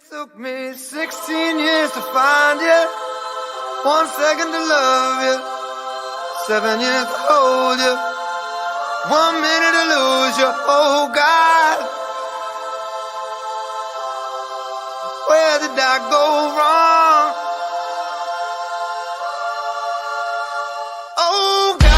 took me 16 years to find you, 1 second to love you, 7 years to hold you, 1 minute to lose you. Oh God, where did I go wrong? Oh God.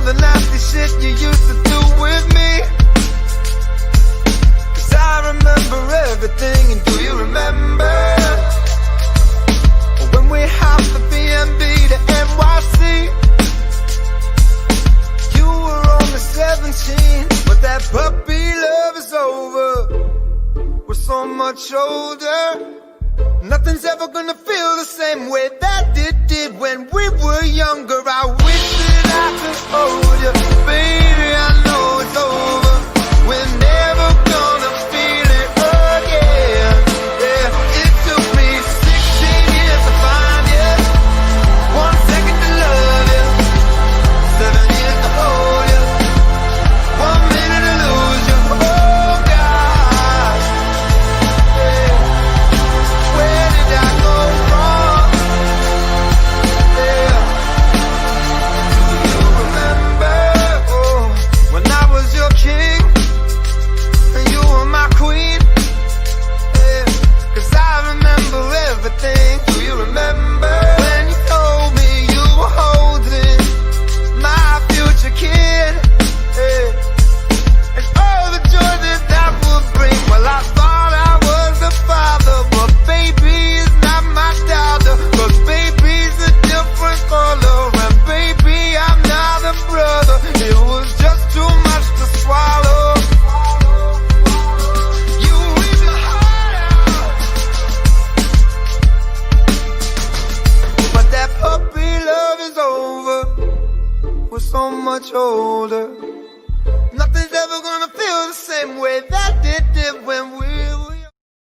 The nasty shit you used to do with me, 'cause I remember everything. And do you remember when we hopped the B&B to NYC? You were only 17, but that puppy love is over. We're so much older, nothing's ever gonna feel the same way that it did when we were younger. I wish that I could hold you, baby. I know it's over. We're never gonna feel it again. Yeah, it took me 16 years to find you, 1 second to love you, 7 years to hold you, 1 minute to lose you. Oh God, yeah. Where did I go wrong? Yeah. Do you remember, oh, when I was your king and you were my queen? Yeah. 'Cause I remember everything. Do you remember when you told me you were holding my future kid? Yeah. And all the joy that that would bring. Well, I thought I was the father, but baby is not my daughter. 'Cause baby's a different color, and baby I'm not a brother. It was just too much to swallow. You ripped my heart out, but that puppy love is over. We're so much older, nothing's ever gonna feel the same way that it did when we